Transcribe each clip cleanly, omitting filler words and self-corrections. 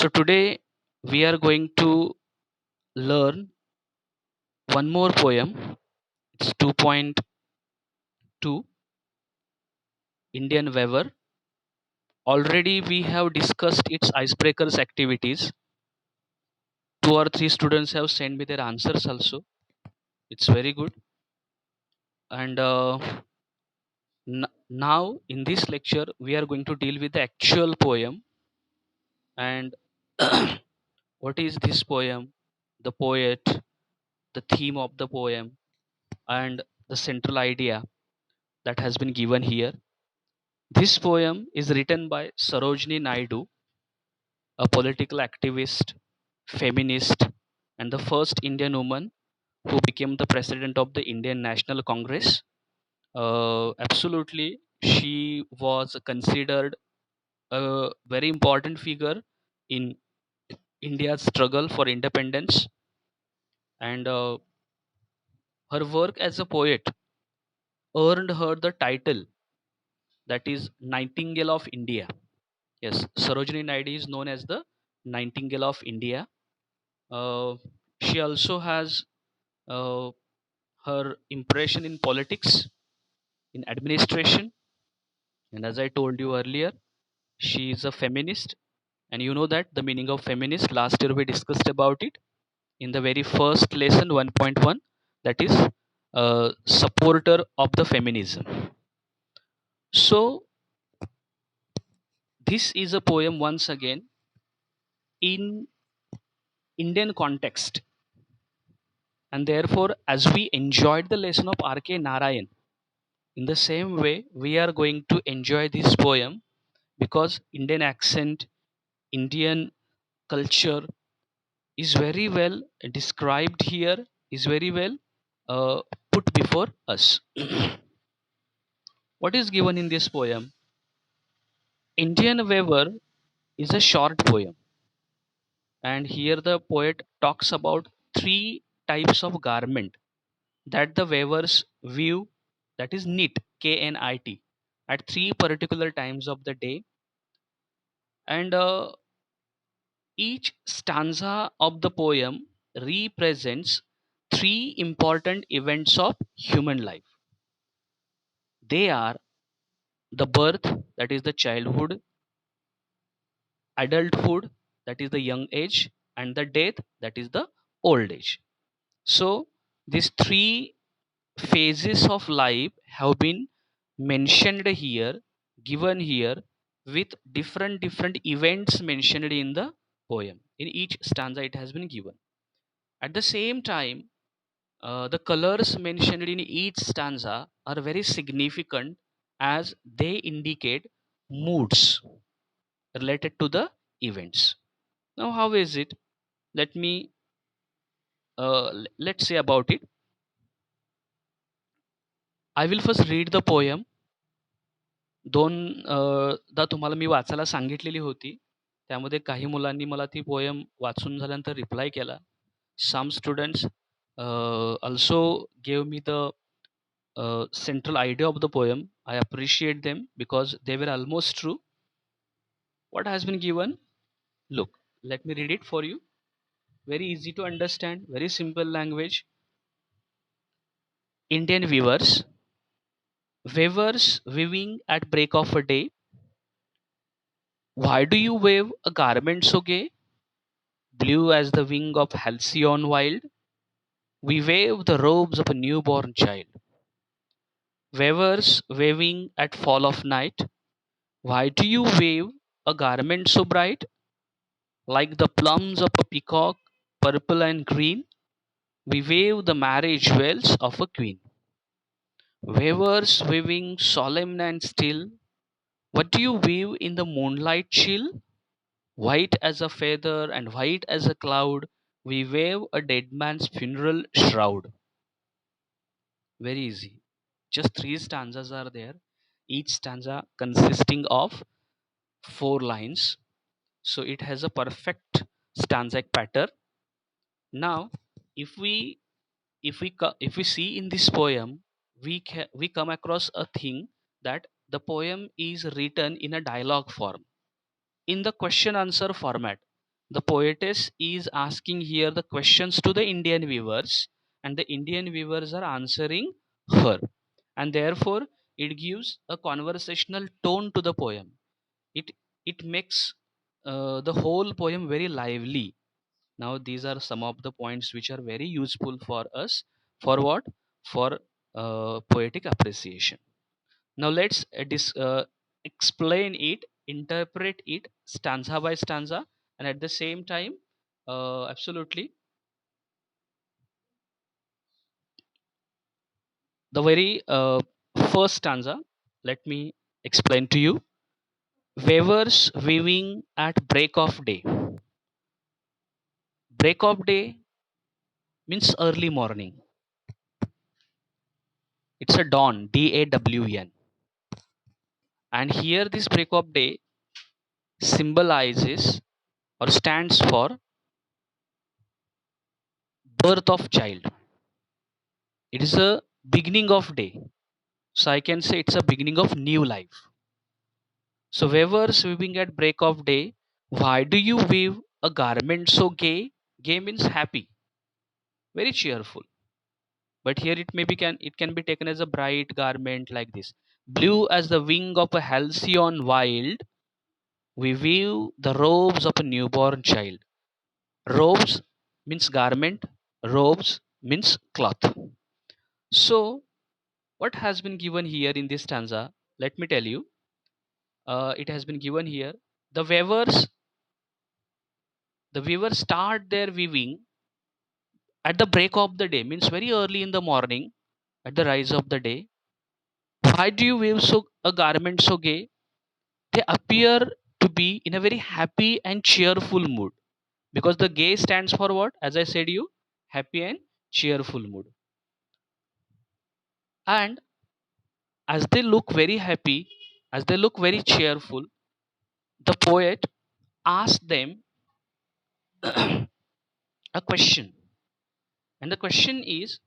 So today we are going to learn one more poem. It's 2.2 Indian Weaver. Already we have discussed its icebreakers activities. Two or three students have sent me their answers also. It's very good. And now in this lecture we are going to deal with the actual poem and what is this poem, the poet, the theme of the poem, and the central idea that has been given here. This poem is written by Sarojini Naidu, a political activist, feminist, and the first Indian woman who became the president of the Indian National Congress. Absolutely, she was considered a very important figure in India's struggle for independence, and her work as a poet earned her the title that is Nightingale of India. Yes, Sarojini Naidu is known as the Nightingale of India. Uh, she also has uh, her impression in politics, in administration, and as I told you earlier, she is a feminist. And you know that the meaning of feminist. Last year we discussed about it in the very first lesson 1.1. That is supporter of the feminism. So this is a poem once again in Indian context, and therefore, as we enjoyed the lesson of R.K. Narayan, in the same way, we are going to enjoy this poem because Indian accent, Indian culture is very well described here, is very well uh, put before us. What is given in this poem? Indian Weaver is a short poem, and here the poet talks about three types of garment that the weavers weave, that is knit, KNIT, at three particular times of the day. And each stanza of the poem represents three important events of human life. They are the birth, that is the childhood, adulthood, that is the young age, and the death, that is the old age. So, these three phases of life have been mentioned here, given here, with different events mentioned in the poem. In each stanza, it has been given. At the same time, the colors mentioned in each stanza are very significant as they indicate moods related to the events. Now, how is it? Let me let's say about it. I will first read the poem. दोन दा तुम्हाला मी वाचायला सांगितलेली होती. त्यामध्ये काही मुलांनी मला ती पोएम वाचून झाल्यानंतर रिप्लाय केला. Some students also gave me the central idea of the poem. I appreciate them because they were almost true. What has been given? Look, let me read it for you. Very easy to understand, very simple language. Indian weavers, weavers weaving at break of a day. Why do you weave a garment so gay? Blue as the wing of halcyon wild, we wave the robes of a newborn child. Weavers waving at fall of night, why do you wave a garment so bright? Like the plumes of a peacock, purple and green, we wave the marriage jewels of a queen. Weavers weaving solemn and still, what do you weave in the moonlight chill? White as a feather and white as a cloud, we wave a dead man's funeral shroud. Very easy. Just three stanzas are there, each stanza consisting of four lines. So it has a perfect stanza pattern. Now, if we if we see in this poem, we come across a thing that the poem is written in a dialogue form, in the question answer format. the poetess is asking here the questions to the Indian viewers, and the Indian viewers are answering her, and therefore it gives a conversational tone to the poem. It makes the whole poem very lively. Now these are some of the points which are very useful for us. For what? For poetic appreciation. Now let's explain it, interpret it stanza by stanza, and at the same time, absolutely, the very first stanza. Let me explain to you. Weavers weaving at break of day. Break of day means early morning. It's a dawn, DAWN. And here this break of day symbolizes or stands for birth of child. It is a beginning of day. So I can say it's a beginning of new life. So weavers weaving at break of day. Why do you weave a garment so gay? Gay means happy, very cheerful. But here it can be taken as a bright garment like this. Blue as the wing of a halcyon wild, we weave the robes of a newborn child. Robes means garment, robes means cloth. So what has been given here in this stanza? Let me tell you. It has been given here. The weavers, the weavers start their weaving at the break of the day, means very early in the morning, at the rise of the day. Why do you weave so a garment so gay? They appear to be in a very happy and cheerful mood, because the gay stands for what? As I said you, happy and cheerful mood. And as they look very happy, as they look very cheerful, the poet asks them a question. And the question is,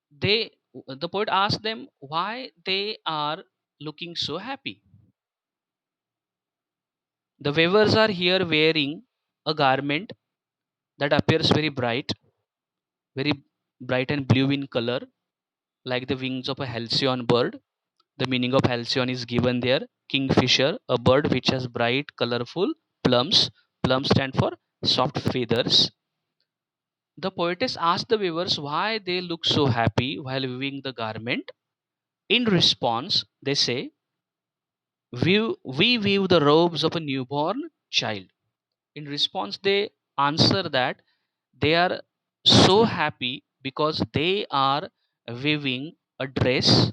they the poet asks them why they are looking so happy. The weavers are here wearing a garment that appears very bright and blue in color, like the wings of a halcyon bird. The meaning of halcyon is given there. Kingfisher, a bird which has bright, colorful plums. Plums stand for soft feathers. The poetess asks the weavers why they look so happy while weaving the garment. In response, they say, we weave the robes of a newborn child. In response, they answer that they are so happy because they are weaving a dress,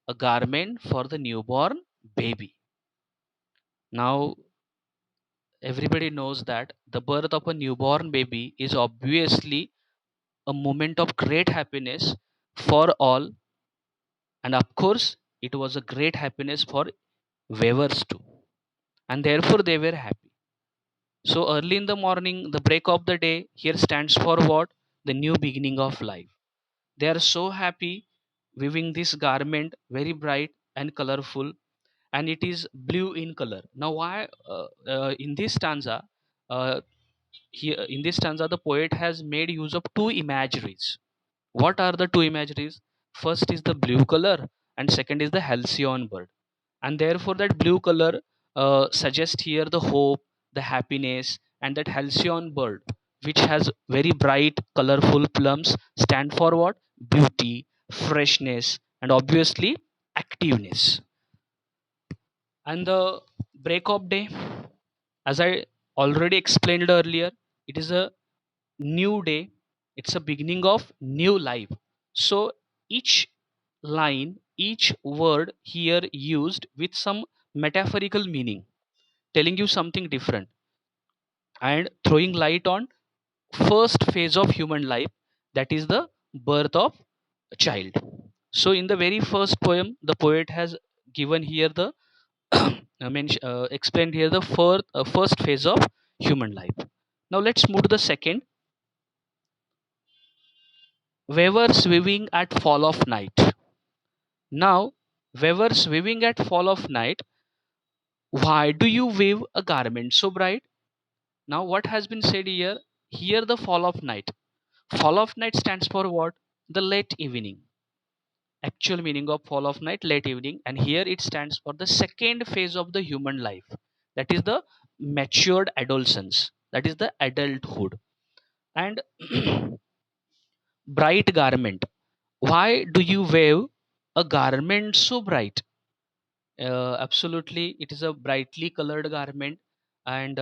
a garment for the newborn baby. Now, everybody knows that the birth of a newborn baby is obviously a moment of great happiness for all, and of course, it was a great happiness for weavers too, and therefore they were happy. So, early in the morning, the break of the day here stands for what? The new beginning of life. They are so happy weaving this garment, very bright and colorful, and it is blue in color. Now, why in this stanza? Here in this stanza, the poet has made use of two imageries. What are the two imageries? First is the blue color, and second is the halcyon bird. And therefore, that blue color suggests here the hope, the happiness, and that halcyon bird, which has very bright, colorful plums, stand for what? Beauty, freshness, and obviously activeness. And the break of day, as I already explained earlier, it is a new day, it's a beginning of new life. So each line, each word here used with some metaphorical meaning, telling you something different and throwing light on first phase of human life, that is the birth of a child. So in the very first poem, the poet has given here the explained here the first phase of human life. Now let's move to the second. Weavers weaving at fall of night. Now, weavers weaving at fall of night. Why do you weave a garment so bright? Now, what has been said here? Here, the fall of night. Fall of night stands for what? The late evening. Actual meaning of fall of night, late evening. And here it stands for the second phase of the human life. That is the matured adolescence. That is the adulthood. And bright garment. Why do you weave a garment so bright? Absolutely, it is a brightly colored garment, and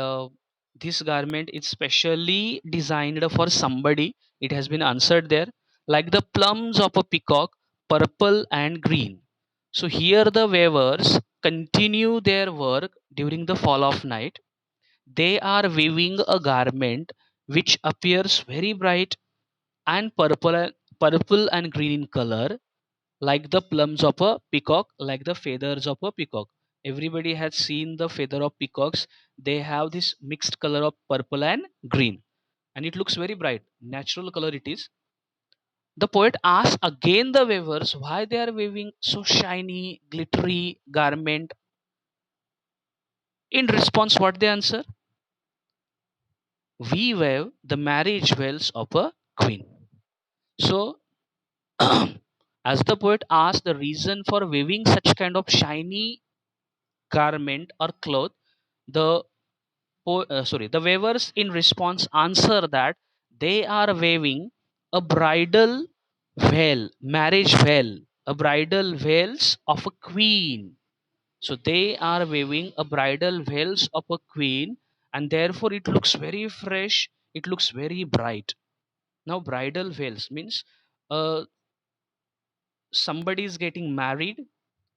this garment is specially designed for somebody. It has been answered there, like the plumes of a peacock, purple and green. So here the weavers continue their work during the fall of night. They are weaving a garment which appears very bright and purple and green in color, like the plumes of a peacock, like the feathers of a peacock. Everybody has seen the feather of peacocks. They have this mixed color of purple and green, and it looks very bright. Natural color it is. The poet asks again the weavers why they are weaving so shiny, glittery garment. In response, what they answer? We weave the marriage veils of a queen. So, as the poet asks the reason for weaving such kind of shiny garment or cloth, the the weavers in response answer that they are weaving a bridal veil, marriage veil, a bridal veils of a queen. So they are weaving a bridal veils of a queen, and therefore it looks very fresh. It looks very bright. Now, bridal veils means somebody is getting married,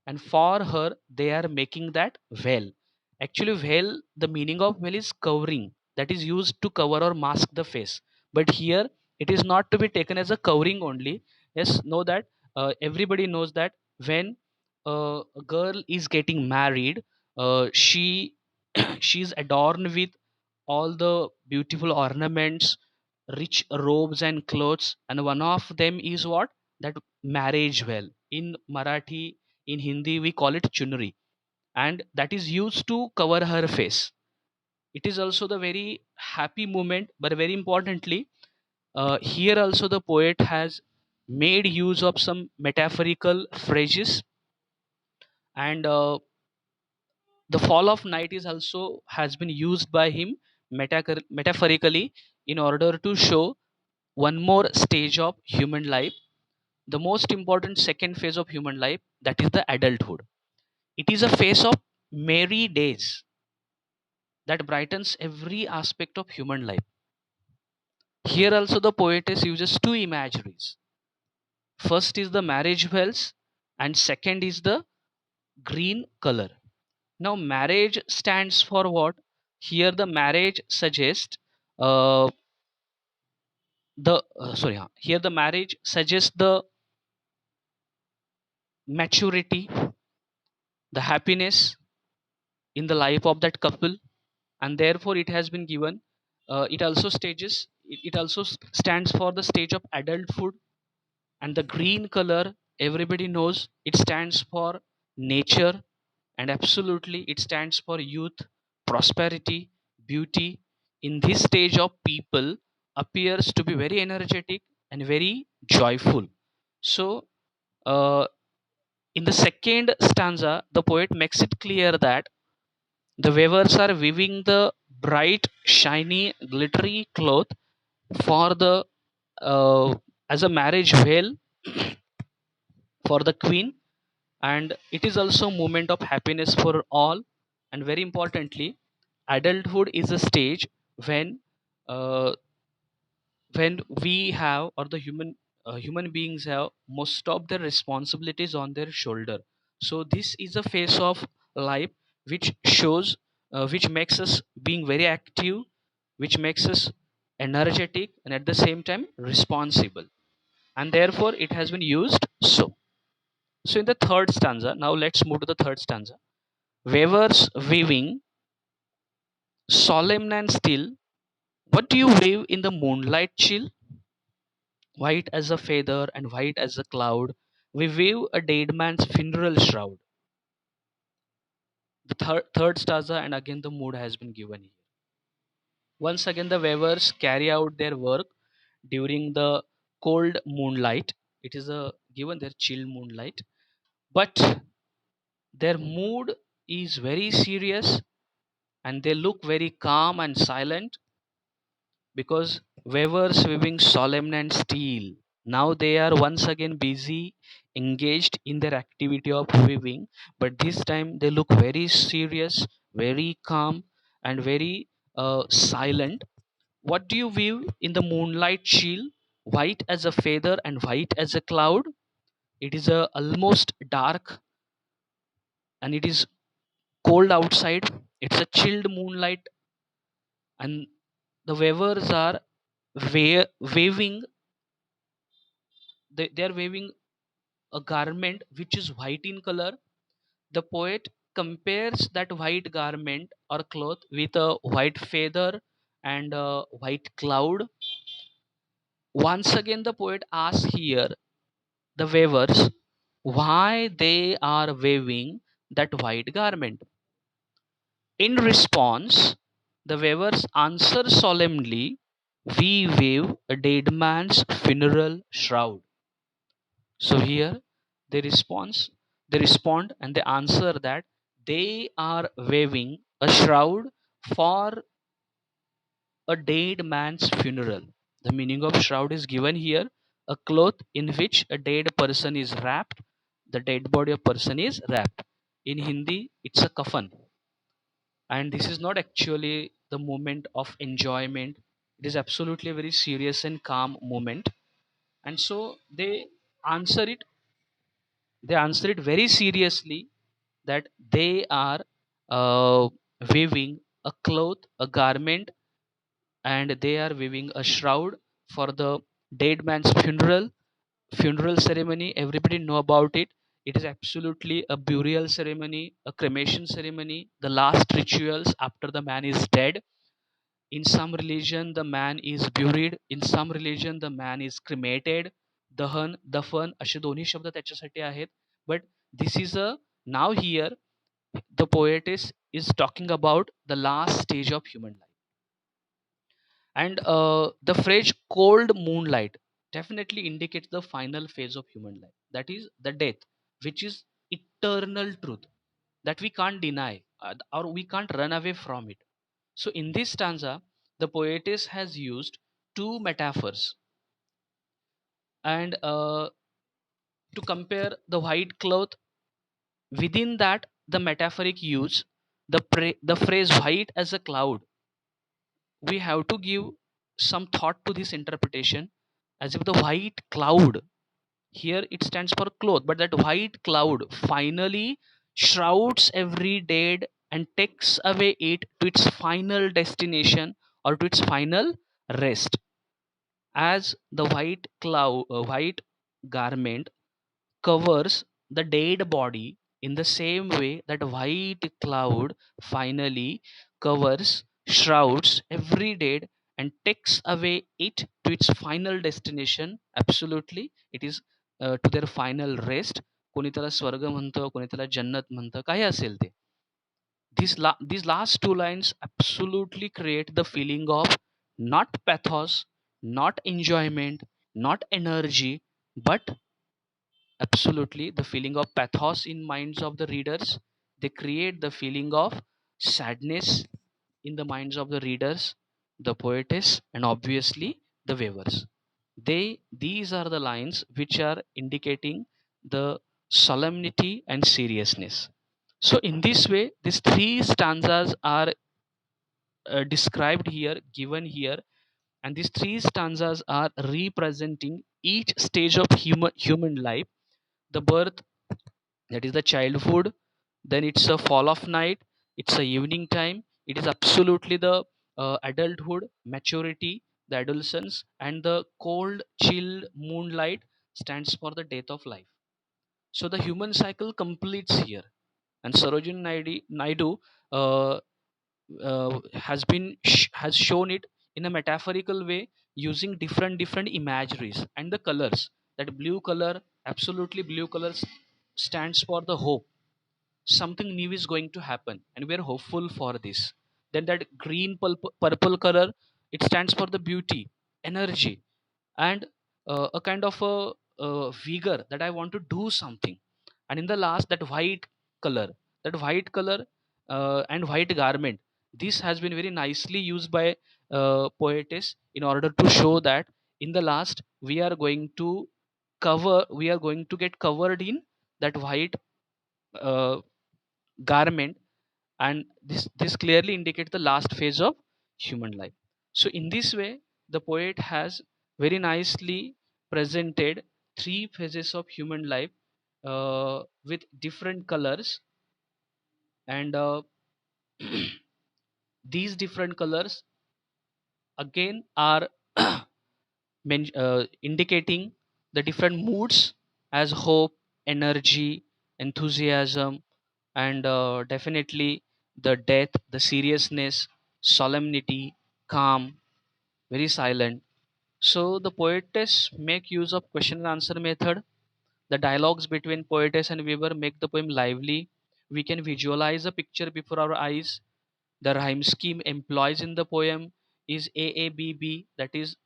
and for her they are making that veil. Actually, veil, the meaning of veil is covering, that is used to cover or mask the face. But here it is not to be taken as a covering only. Yes, know that everybody knows that when a girl is getting married, she she is adorned with all the beautiful ornaments, rich robes and clothes, and one of them is what? That marriage veil. In Marathi, in Hindi we call it chunri, and that is used to cover her face. It is also the very happy moment, but very importantly, here also the poet has made use of some metaphorical phrases. And the fall of night is also has been used by him metaphorically, in order to show one more stage of human life, the most important second phase of human life, that is the adulthood. It is a phase of merry days that brightens every aspect of human life. Here also the poetess uses two imageries. First is the marriage bells, and second is the green color. Now, marriage stands for what? Here the marriage suggests uh, here the marriage suggests the maturity, the happiness in the life of that couple, and therefore it has been given. It also it also stands for the stage of adulthood. And the green color, everybody knows, it stands for nature, and absolutely it stands for youth, prosperity, beauty. In this stage of people appears to be very energetic and very joyful. So in the second stanza the poet makes it clear that the weavers are weaving the bright, shiny, glittery cloth for the as a marriage veil for the queen, and it is also a moment of happiness for all. And very importantly, adulthood is a stage when uh, we have, or the human beings have most of their responsibilities on their shoulder. So this is a phase of life which shows which makes us being very active, which makes us energetic, and at the same time responsible, and therefore it has been used. So in the third stanza, now let's move to the third stanza. Weavers weaving, solemn and still, what do you weave in the moonlight chill? White as a feather and white as a cloud, we weave a dead man's funeral shroud. The third stanza, and again the mood has been given here. Once again, the weavers carry out their work during the cold moonlight. It is a given their chill moonlight, but their mood is very serious and they look very calm and silent because weavers weaving solemn and still. Now they are once again busy, engaged in their activity of weaving, but this time they look very serious, very calm, and very silent. What do you weave in the moonlight chill? White as a feather and white as a cloud. It is a almost dark and it is cold outside. It's a chilled moonlight, and the weavers are waving. They are waving a garment which is white in color. The poet compares that white garment or cloth with a white feather and a white cloud. Once again, the poet asks here the weavers why they are waving that white garment. In response, the weavers answer solemnly, "We wave a dead man's funeral shroud." So here they respond and they answer that they are waving a shroud for a dead man's funeral. The meaning of shroud is given here: a cloth in which a dead person is wrapped, the dead body of person is wrapped. In Hindi, it's a kafan. And this is not actually the moment of enjoyment. It is absolutely a very serious and calm moment. And so answer it, they answer it very seriously that they are uh, weaving a cloth, a garment, and they are weaving a shroud for the dead man's funeral ceremony. Everybody know about it. It is absolutely a burial ceremony, a cremation ceremony, the last rituals after the man is dead. In some religion the man is buried, in some religion the man is cremated. दहन दफन असे दोन्ही शब्द त्याच्यासाठी आहेत. But this is a now here the poetess is talking about the last stage of human life. And the phrase cold moonlight definitely indicates the final phase of human life, that is the death, which is eternal truth that we can't deny, or we can't run away from it. So in this stanza, the poetess has used two metaphors, and to compare the white cloth. Within that, the metaphoric use, the phrase white as a cloud, we have to give some thought to this interpretation, as if the white cloud here it stands for cloth, but that white cloud finally shrouds every dead and takes away it to its final destination or to its final rest. As the white garment covers the dead body, in the same way that white cloud finally covers, shrouds every dead and takes away it to its final destination. Absolutely, it is to their final rest. कोणी त्याला स्वर्ग म्हणतं, कोणी त्याला जन्नत म्हणतं, काही असेल ते. These last two lines absolutely create the feeling of not pathos, not enjoyment, not energy, but absolutely the feeling of pathos in minds of the readers. They create the feeling of sadness in the minds of the readers, the poetess, and obviously the weavers. These are the lines which are indicating the solemnity and seriousness. So in this way, these three stanzas are described here, given here, and these three stanzas are representing each stage of human life: the birth, that is the childhood, then it's a fall of night, it's a evening time, it is absolutely the adulthood, maturity, the adolescence, and the cold chilled moonlight stands for the death of life. So the human cycle completes here, and Sarojini Naidu uh, has shown it in a metaphorical way using different imageries and the colors. That blue color, absolutely blue color, stands for the hope. something new is going to happen and we are hopeful for this. Then that green purple color, it stands for the beauty, energy, and a kind of a vigor that I want to do something. And in the last, that white color, that white color and white garment, this has been very nicely used by poetess in order to show that in the last we are going to get covered in that white uh, garment, and this clearly indicates the last phase of human life. So in this way, the poet has very nicely presented three phases of human life with different colors, and these different colors again are indicating the different moods as hope, energy, enthusiasm, and definitely the death, the seriousness, solemnity, calm, very silent. So the poetess make use of question and answer method. The dialogues between poetess and weaver make the poem lively. We can visualize a picture before our eyes. The rhyme scheme employs in the poem is AABB, that is,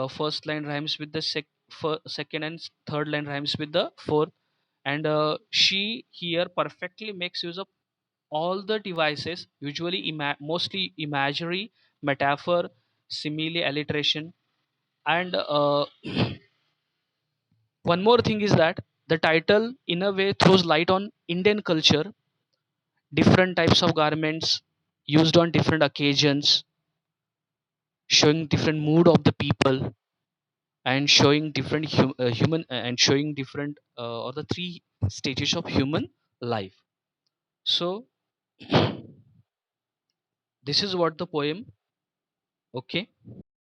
first line rhymes with the second, and third line rhymes with the fourth. And she here perfectly makes use of all the devices, usually mostly imagery, metaphor, simile, alliteration, and one more thing is that the title in a way throws light on Indian culture, different types of garments used on different occasions, showing different mood of the people, and showing different human and showing different or the three stages of human life. So this is what the poem. Okay.